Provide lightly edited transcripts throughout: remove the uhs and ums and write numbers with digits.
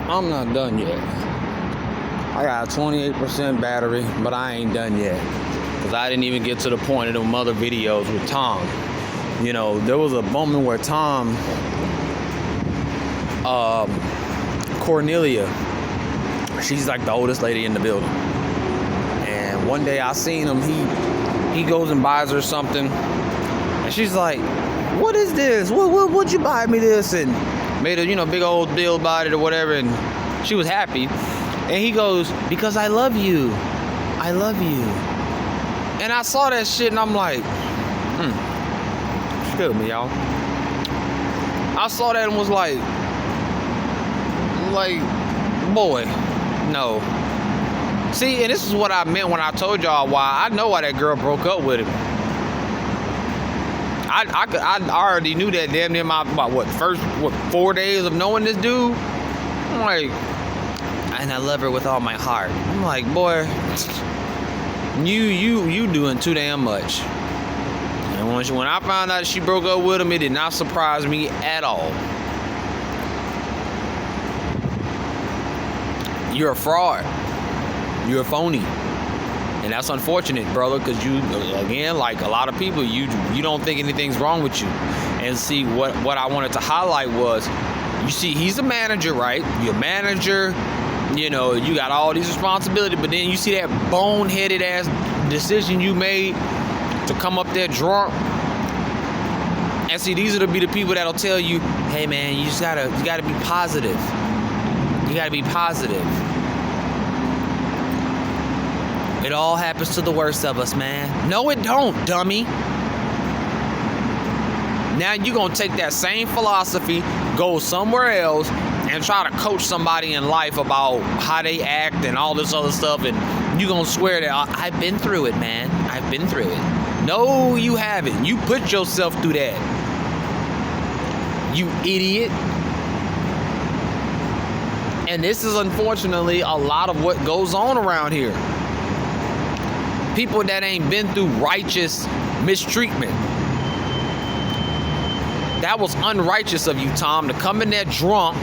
I'm not done yet. I got 28% battery, but I ain't done yet. Because I didn't even get to the point of them other videos with Tom. You know, there was a moment where Tom, Cornelia, she's like the oldest lady in the building. And one day I seen him, he goes and buys her something. And she's like, what is this? What'd you buy me this? And made a, big old deal about it or whatever. And she was happy. And he goes, because I love you. I love you. And I saw that shit and I'm like, excuse me, y'all. I saw that and was like, boy, no. See, and this is what I meant when I told y'all why. I know why that girl broke up with him. I already knew that damn near my first 4 days of knowing this dude. I'm like, and I love her with all my heart. I'm like, boy, you doing too damn much. And when I found out she broke up with him, it did not surprise me at all. You're a fraud. You're a phony. And that's unfortunate, brother, because you, again, like a lot of people, you don't think anything's wrong with you. And see, what I wanted to highlight was, you see, he's a manager, right? You're a manager, you got all these responsibilities, but then you see that boneheaded ass decision you made to come up there drunk. And see, these are the people that'll tell you, hey man, you gotta be positive. You gotta be positive. It all happens to the worst of us, man. No, it don't, dummy. Now you're gonna take that same philosophy, go somewhere else, and try to coach somebody in life about how they act and all this other stuff, and you're gonna swear that I've been through it, man. I've been through it. No, you haven't. You put yourself through that. You idiot. And this is unfortunately a lot of what goes on around here. People that ain't been through righteous mistreatment. That was unrighteous of you, Tom, to come in there drunk.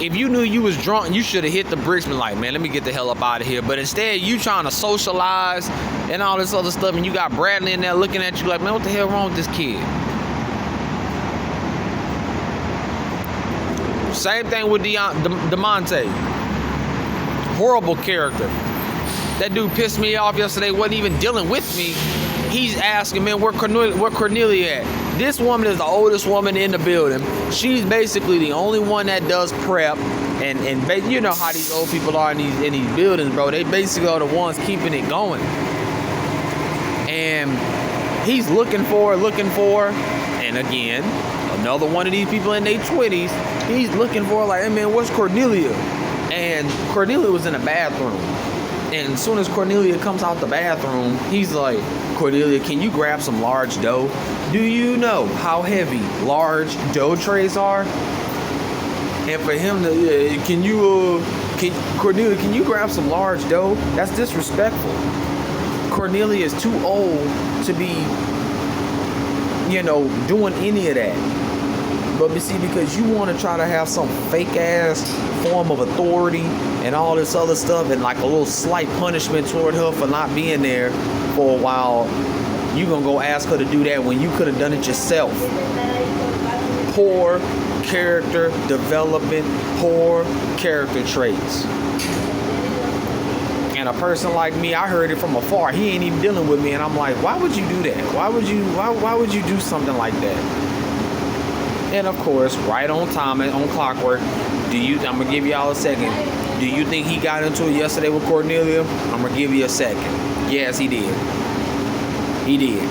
If you knew you was drunk, you should have hit the bricks and been like, man, let me get the hell up out of here. But instead, you trying to socialize and all this other stuff, and you got Bradley in there looking at you like, man, what the hell wrong with this kid? Same thing with DeMonte. Horrible character. That dude pissed me off yesterday, wasn't even dealing with me. He's asking, man, where Cornelia at? This woman is the oldest woman in the building. She's basically the only one that does prep. And you know how these old people are in these buildings, bro. They basically are the ones keeping it going. And he's looking for her. And again, another one of these people in their 20s, he's looking for her like, hey, man, where's Cornelia? And Cornelia was in the bathroom. And as soon as Cornelia comes out the bathroom, he's like, Cornelia, can you grab some large dough? Do you know how heavy large dough trays are? And for him to, Cornelia, can you grab some large dough? That's disrespectful. Cornelia is too old to be, doing any of that. But you see, because you want to try to have some fake ass form of authority and all this other stuff, and like a little slight punishment toward her for not being there for a while, you gonna go ask her to do that when you could have done it yourself. Poor character development, poor character traits. And a person like me, I heard it from afar. He ain't even dealing with me, and I'm like, why would you do that? Why would you do something like that? And of course, right on time and on clockwork, I'm gonna give y'all a second. Do you think he got into it yesterday with Cornelia? I'm gonna give you a second. Yes, he did. He did.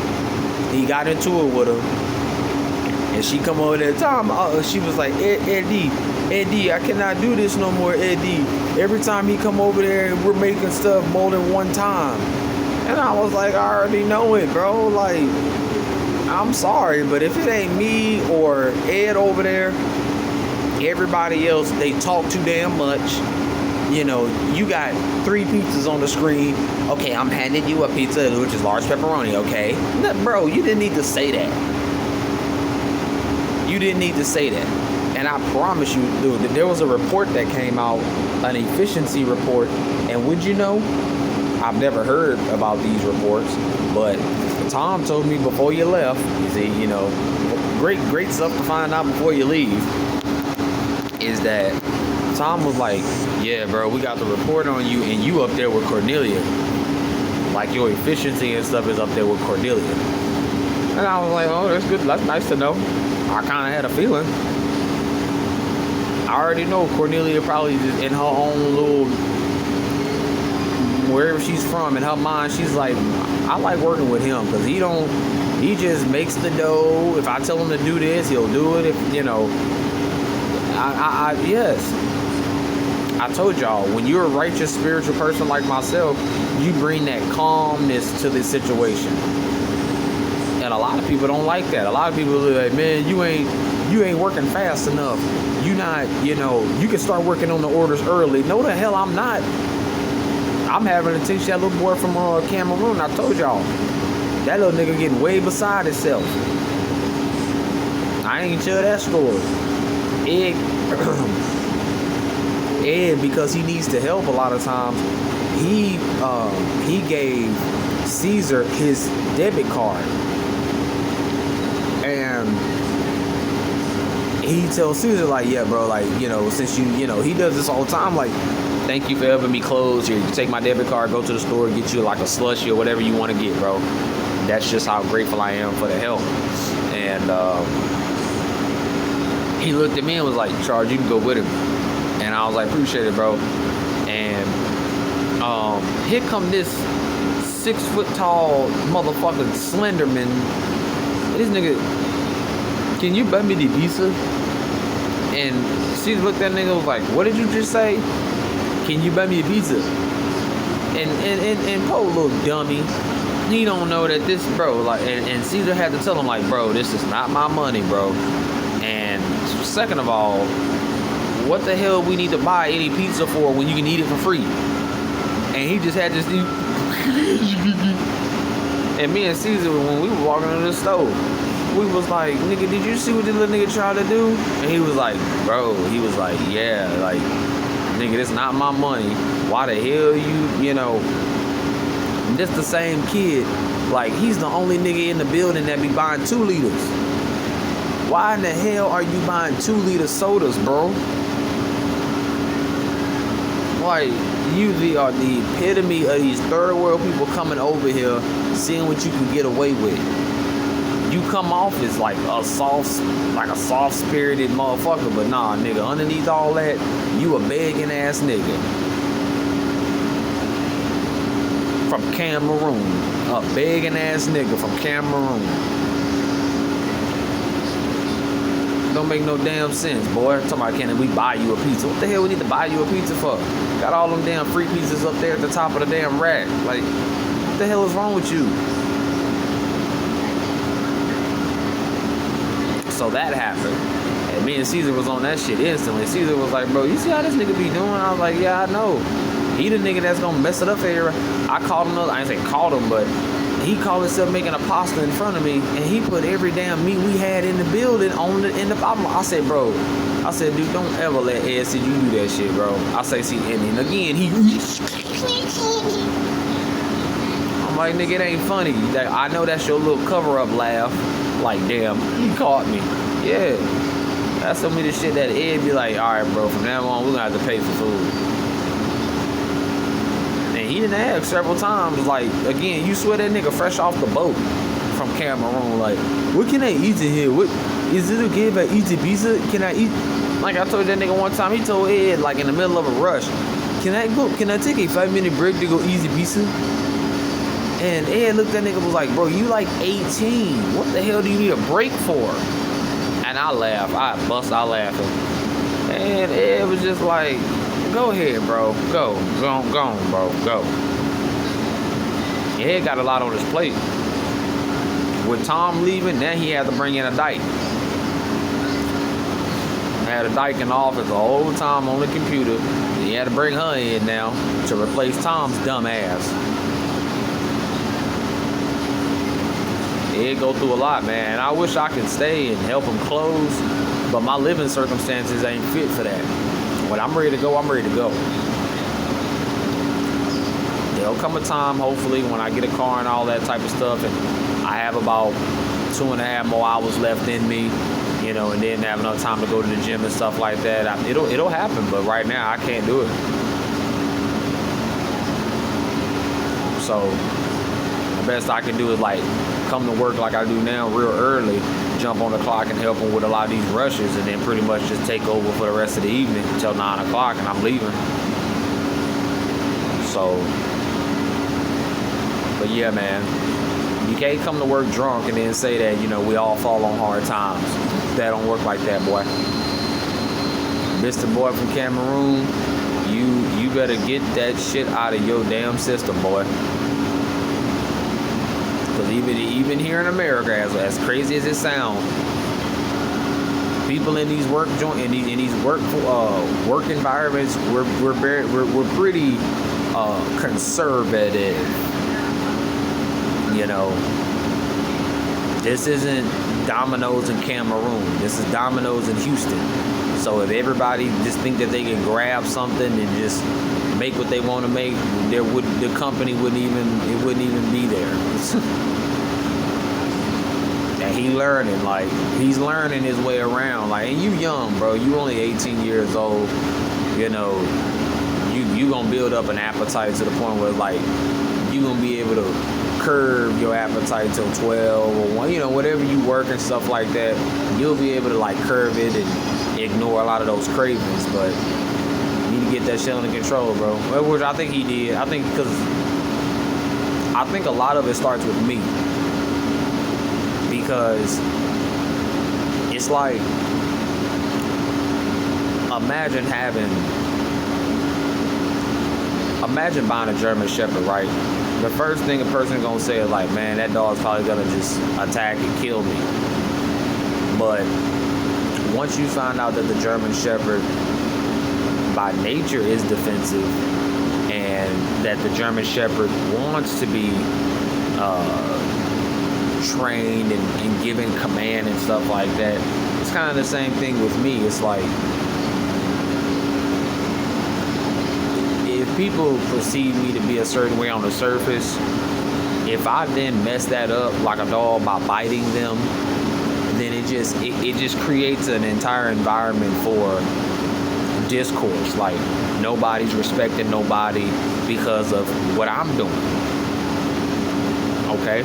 He got into it with her. And she come over there, Tom, she was like, Eddie, I cannot do this no more, Eddie. Every time he come over there, we're making stuff more than one time. And I was like, I already know it, bro. Like, I'm sorry, but if it ain't me or Ed over there, everybody else, they talk too damn much. You got 3 pizzas on the screen. Okay, I'm handing you a pizza, which is large pepperoni, okay? No, bro, you didn't need to say that. You didn't need to say that. And I promise you, dude, that there was a report that came out, an efficiency report. And would you know, I've never heard about these reports, but Tom told me before you left, he said, you know, great stuff to find out before you leave, is that Tom was like, yeah, bro, we got the report on you, and you up there with Cornelia. Like, your efficiency and stuff is up there with Cornelia. And I was like, oh, that's good. That's nice to know. I kind of had a feeling. I already know Cornelia probably just in her own little, wherever she's from, in her mind, she's like, I like working with him because he just makes the dough. If I tell him to do this, he'll do it. If, you know, yes. I told y'all, when you're a righteous spiritual person like myself, you bring that calmness to this situation. And a lot of people don't like that. A lot of people are like, man, you ain't working fast enough. You not, you know, you can start working on the orders early. No, the hell I'm not. I'm having to teach that little boy from Cameroon. I told y'all, that little nigga getting way beside himself. I ain't tell that story. Ed, because he needs to help a lot of times, he gave Caesar his debit card. And he tells Caesar, like, yeah, bro, like, you know, since you know, he does this all the time, like, thank you for helping me close. You take my debit card, go to the store, get you like a slushie or whatever you want to get, bro. That's just how grateful I am for the help. And he looked at me and was like, Charles, you can go with him. And I was like, appreciate it, bro. And here come this 6 foot tall motherfucking Slenderman. This nigga, can you buy me the pizza? And she looked at that nigga and was like, what did you just say? Can you buy me a pizza? And poor little dummy, he don't know that this, bro, like, and Caesar had to tell him, like, bro, this is not my money, bro. And second of all, what the hell we need to buy any pizza for when you can eat it for free? And he just had this dude. And me and Caesar, when we were walking to the stove, we was like, nigga, did you see what this little nigga tried to do? And he was like, bro, he was like, yeah, like, nigga, this not my money. Why the hell you know, this the same kid. Like, he's the only nigga in the building that be buying 2 liters. Why in the hell are you buying 2-liter sodas, bro? Like, you are the epitome of these third world people coming over here, seeing what you can get away with. You come off as like a soft-spirited motherfucker, but nah, nigga, underneath all that, you a begging ass nigga. From Cameroon. A begging ass nigga from Cameroon. Don't make no damn sense, boy. Talking about, can we buy you a pizza? What the hell we need to buy you a pizza for? Got all them damn free pizzas up there at the top of the damn rack. Like, what the hell is wrong with you? So that happened. And me and Caesar was on that shit instantly. Caesar was like, bro, you see how this nigga be doing? I was like, yeah, I know. He the nigga that's gonna mess it up here. I called him, I ain't say called him, but he called himself making a pasta in front of me, and he put every damn meat we had in the building in the bottom. I said, bro, I said, dude, don't ever let Ed see you do that shit, bro. I say, see, and then again, I'm like, nigga, it ain't funny. I know that's your little cover-up laugh. Like, damn, he caught me. Yeah. That's some of the shit that Ed be like, all right, bro, from now on, we're gonna have to pay for food. He didn't ask several times, like, again, you swear that nigga fresh off the boat from Cameroon, like, what can I eat in here? What is it okay if I eat the pizza? Can I eat? Like, I told that nigga one time, he told Ed, like, in the middle of a rush, can I take a 5-minute break to go eat the pizza? And Ed looked at that nigga and was like, bro, you like 18. What the hell do you need a break for? And I laughed. I bust out laughing. And Ed was just like, go ahead, bro. Go on, bro. Go. Ed got a lot on his plate. With Tom leaving, now he had to bring in a dyke. Had a dyke in the office the whole time on the computer. He had to bring her in now to replace Tom's dumb ass. Ed go through a lot, man. I wish I could stay and help him close, But my living circumstances ain't fit for that. When I'm ready to go, I'm ready to go. There'll come a time, hopefully, when I get a car and all that type of stuff, and I have about 2.5 more hours left in me, you know, and then have enough time to go to the gym and stuff like that. It'll happen, but right now I can't do it. So the best I can do is like come to work like I do now real early, jump on the clock and help them with a lot of these rushes, and then pretty much just take over for the rest of the evening until 9 o'clock, and I'm leaving. So, but yeah, man, you can't come to work drunk and then say that, you know, we all fall on hard times. That don't work like that, boy. Mr. Boy from Cameroon, you better get that shit out of your damn system, boy. Because even here in America, as crazy as it sounds, people in these work in these work environments, we're pretty conservative. You know, this isn't Domino's in Cameroon. This is Domino's in Houston. So if everybody just think that they can grab something and just make what they want to make, the company wouldn't even be there. And he's learning his way around. Like, and you young, bro. You only 18 years old. You know, you gonna build up an appetite to the point where like you gonna be able to curb your appetite till 12 or 1, you know, whatever you work and stuff like that, you'll be able to like curb it and ignore a lot of those cravings. But you need to get that shit under control, bro. Which I think he did. I think a lot of it starts with me, because it's like, imagine buying a German Shepherd, right? The first thing a person gonna say is like, man, that dog's probably gonna just attack and kill me. But once you find out that the German Shepherd by nature is defensive, and that the German Shepherd wants to be trained and given command and stuff like that, it's kind of the same thing with me. It's like, if people perceive me to be a certain way on the surface, if I then mess that up like a dog by biting them, then it just creates an entire environment for discourse. Like, nobody's respecting nobody because of what I'm doing. Okay?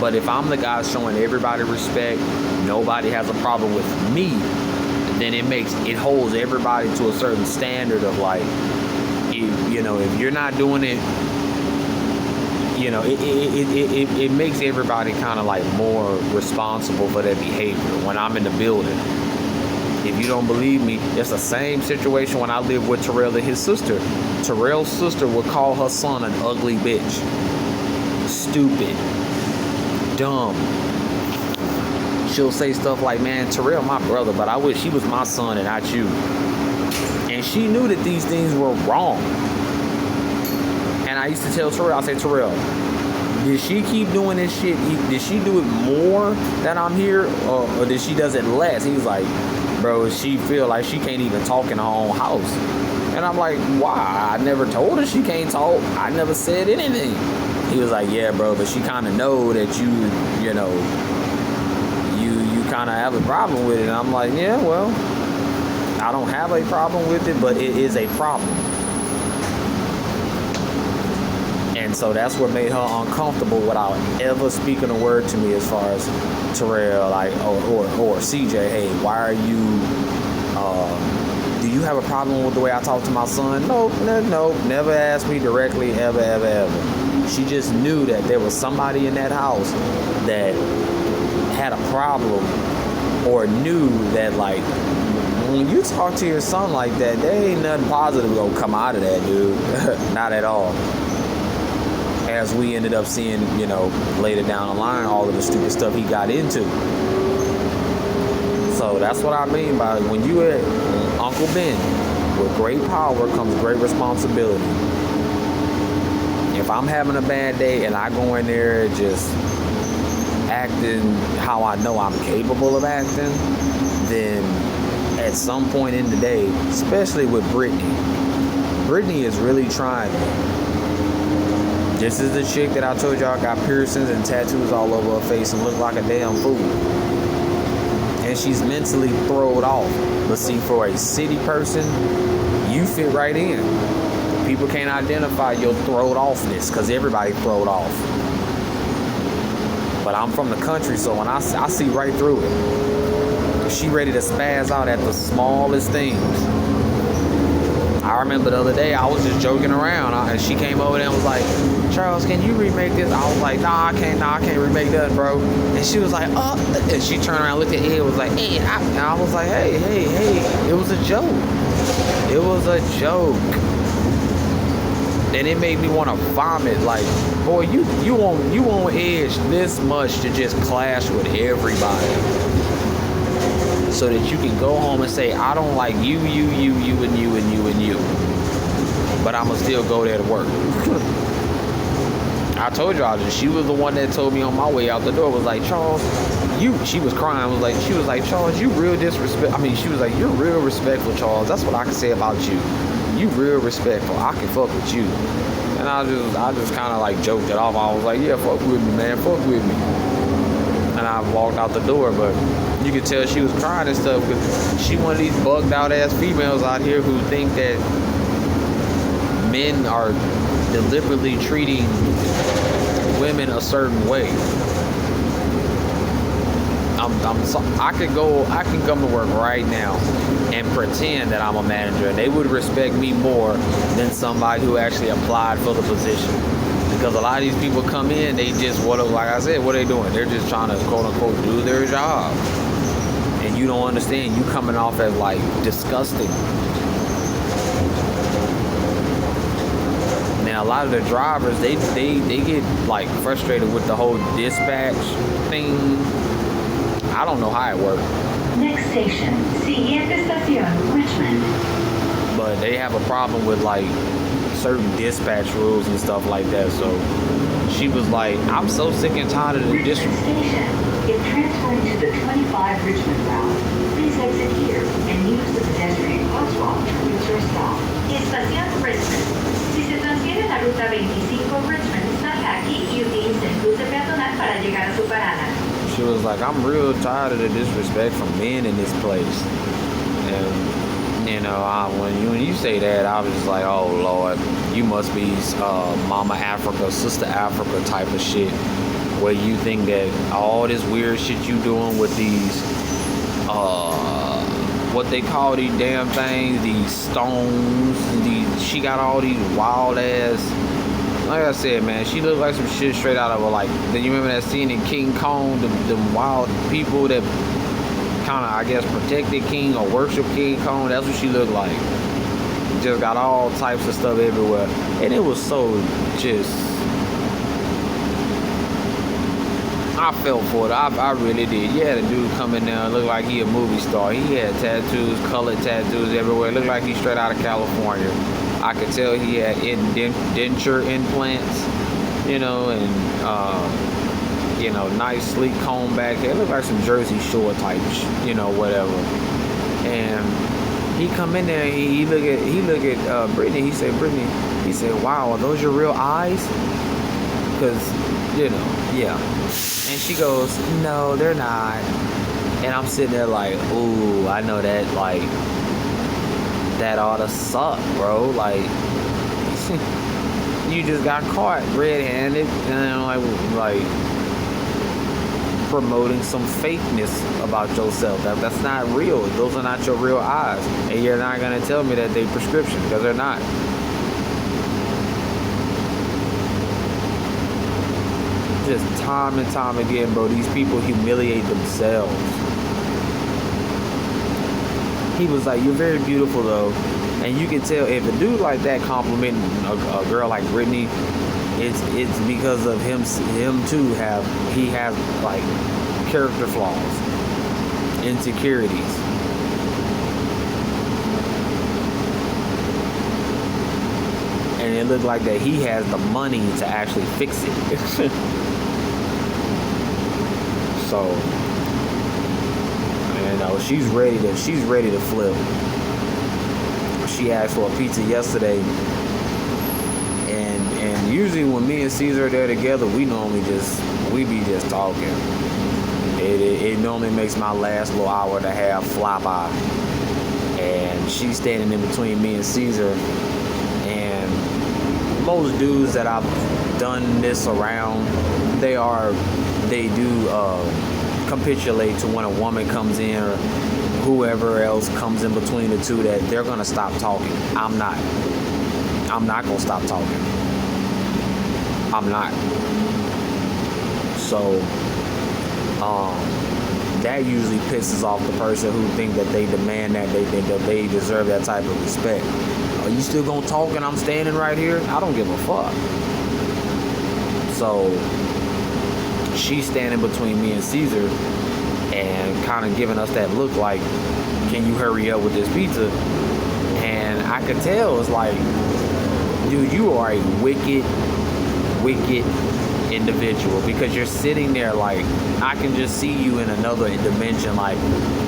But if I'm the guy showing everybody respect, nobody has a problem with me, then it holds everybody to a certain standard of like, you know, if you're not doing it, you know, it makes everybody kind of like more responsible for their behavior when I'm in the building. If you don't believe me, it's the same situation when I lived with Terrell and his sister. Terrell's sister would call her son an ugly bitch. Stupid. Dumb. She'll say stuff like, man, Terrell my brother, but I wish he was my son and not you. And she knew that these things were wrong. And I used to tell Terrell, I say, Terrell, did she keep doing this shit? Did she do it more that I'm here, or did she does it less? He was like, bro, she feel like she can't even talk in her own house. And I'm like, why? I never told her she can't talk. I never said anything. He was like, yeah, bro, but she kind of know that you know, you kind of have a problem with it. And I'm like, yeah, well, I don't have a problem with it, but it is a problem. And so that's what made her uncomfortable without ever speaking a word to me as far as Terrell, like, or CJ, hey, why are you, do you have a problem with the way I talk to my son? No, never asked me directly, ever. She just knew that there was somebody in that house that had a problem, or knew that, like, when you talk to your son like that, there ain't nothing positive gonna come out of that, dude. Not at all. As we ended up seeing, you know, later down the line, all of the stupid stuff he got into. So that's what I mean by when you at Uncle Ben, with great power comes great responsibility. If I'm having a bad day and I go in there just acting how I know I'm capable of acting, then at some point in the day, especially with Brittany is really trying me. This is the chick that I told y'all got piercings and tattoos all over her face and look like a damn fool. And she's mentally thrown off. But see, for a city person, you fit right in. People can't identify your throwed offness because everybody throwed off. But I'm from the country, so when I see right through it. She ready to spaz out at the smallest things. I remember the other day I was just joking around, and she came over there and was like, Charles, can you remake this? I was like, nah, I can't remake that, bro. And she was like, and she turned around, looked at Ed, was like, Ed, and I was like, hey, it was a joke. It was a joke. And it made me want to vomit. Like, boy, you on edge this much to just clash with everybody. So that you can go home and say, I don't like you, and you. But I'ma still go there to work. I told y'all that she was the one that told me on my way out the door, was like, Charles, she was crying, she was like, Charles, you real disrespect. I mean, she was like, you're real respectful, Charles. That's what I can say about you. You real respectful. I can fuck with you. And I just kind of like joked it off. I was like, yeah, fuck with me, man. Fuck with me. And I walked out the door, but you could tell she was crying and stuff because she one of these bugged out ass females out here who think that men are deliberately treating women a certain way. I can come to work right now and pretend that I'm a manager, and they would respect me more than somebody who actually applied for the position. Because a lot of these people come in, they just, like I said, what are they doing? They're just trying to, quote unquote, do their job. And you don't understand, you coming off as, like, disgusting. Now, a lot of the drivers, they get, like, frustrated with the whole dispatch thing. I don't know how it works. Next station, siguiente estación, Richmond. But they have a problem with, like, certain dispatch rules and stuff like that. So she was like, I'm so sick and tired of the Richmond station. If transferring to the 25 Richmond route, please exit here and use the pedestrian crosswalk to reach your stop. Estación Richmond. Si se transfiere la ruta 25 Richmond, salga aquí y utilice el cruce peatonal para llegar a su parada. She was like, I'm real tired of the disrespect from men in this place. And you know, when you say that, I was just like, oh Lord, you must be Mama Africa, Sister Africa type of shit, where you think that all this weird shit you doing with these, what they call these damn things, these stones, she got all these wild ass, like I said, man, she looked like some shit straight out of her, like, you remember that scene in King Kong, the wild people that kind of, I guess, protected King or worship King Kong. That's what she looked like. Just got all types of stuff everywhere, and it was so just, I felt for it. I really did. You had a dude coming down, looked like he a movie star. He had tattoos, colored tattoos everywhere. Looked like he straight out of California. I could tell he had denture implants, you know, and you know, nice sleek comb back hair. It looked like some Jersey Shore type, you know, whatever. And he come in there, he look at Brittany. He said, Brittany, he said, wow, are those your real eyes? Because, you know, yeah. And she goes, no, they're not. And I'm sitting there like, ooh, I know that, like, that ought to suck, bro. Like, you just got caught red-handed, and I'm like promoting some fakeness about yourself. That's not real. Those are not your real eyes, and you're not gonna tell me that they prescription, because they're not. Just time and time again, bro, these people humiliate themselves. He was like, you're very beautiful though, and you can tell if a dude like that complimenting a girl like Brittany, it's because of him too. He has like character flaws, insecurities. And it looked like that he has the money to actually fix it. So, and she's ready to flip. She asked for a pizza yesterday, and usually when me and Caesar are there together, we be just talking. It normally makes my last little hour and a half fly by, and she's standing in between me and Caesar. And most dudes that I've done this around, they do capitulate to when a woman comes in or whoever else comes in between the two, that they're gonna stop talking. I'm not gonna stop talking. I'm not. So that usually pisses off the person who think that they demand that, they think that they deserve that type of respect. Are you still gonna talk and I'm standing right here? I don't give a fuck. So she's standing between me and Caesar and kind of giving us that look like, can you hurry up with this pizza? And I could tell, it's like, dude, you are a wicked individual, because you're sitting there like, I can just see you in another dimension. Like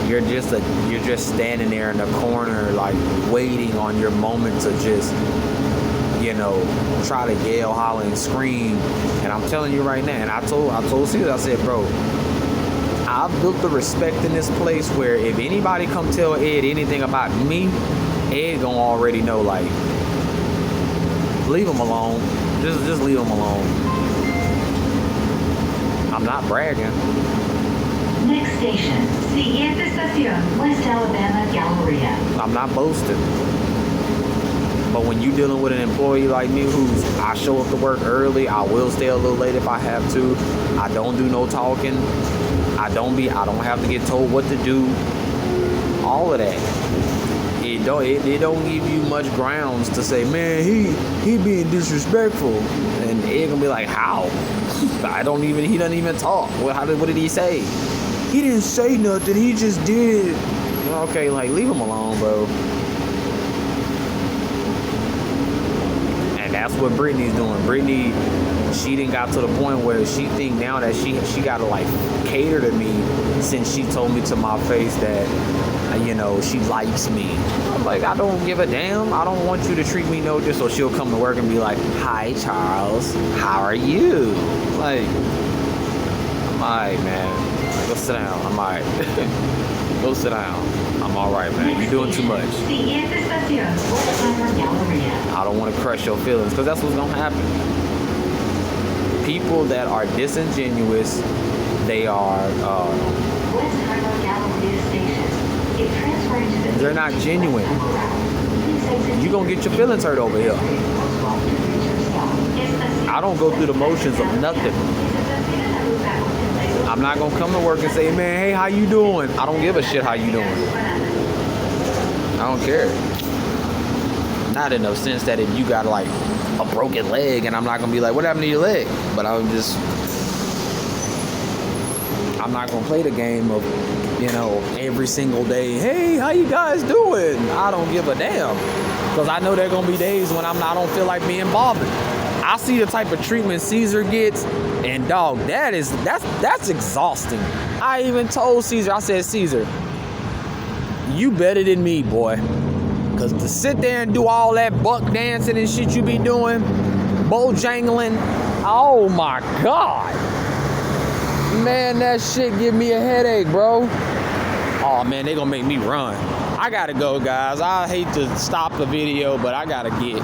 you're just standing there in the corner, like waiting on your moment to just, try to yell, holler, and scream. And I'm telling you right now, and I told Caesar, I said, bro, I've built the respect in this place where if anybody come tell Ed anything about me, Ed gonna already know, like, leave him alone. Just leave him alone. I'm not bragging. Next station, siguiente estación, West Alabama Galleria. I'm not boasting. But when you're dealing with an employee like me, I show up to work early, I will stay a little late if I have to. I don't do no talking. I don't have to get told what to do. All of that. It don't give you much grounds to say, man, he being disrespectful. And Ed gonna be like, how? He doesn't even talk. What did he say? He didn't say nothing, he just did. Okay, like, leave him alone, bro. And that's what Brittany's doing. Brittany, she done got to the point where she think now that she gotta like cater to me, since she told me to my face that, she likes me. I'm like, I don't give a damn. I don't want you to treat me no different. So she'll come to work and be like, hi, Charles, how are you? Like, I'm alright, man. Go sit down. I'm alright. Go sit down. I'm alright, man. You're doing too much. I don't want to crush your feelings, because that's what's gonna happen. People that are disingenuous, they are they're not genuine. You're gonna get your feelings hurt over here. I don't go through the motions of nothing. I'm not gonna come to work and say, man, hey, how you doing? I don't give a shit how you doing. I don't care. Not in the sense that if you got like a broken leg, and I'm not gonna be like, what happened to your leg? But I'm not gonna play the game of, every single day, hey, how you guys doing? I don't give a damn, because I know there are gonna be days when I don't feel like being bothered. I see the type of treatment Caesar gets, and dog, that's exhausting. I even told Caesar, I said, Caesar, you better than me, boy. Because to sit there and do all that buck dancing and shit you be doing, bojangling, oh my God. Man, that shit give me a headache, bro. Oh man, they gonna make me run. I gotta go, guys. I hate to stop the video, but I gotta get.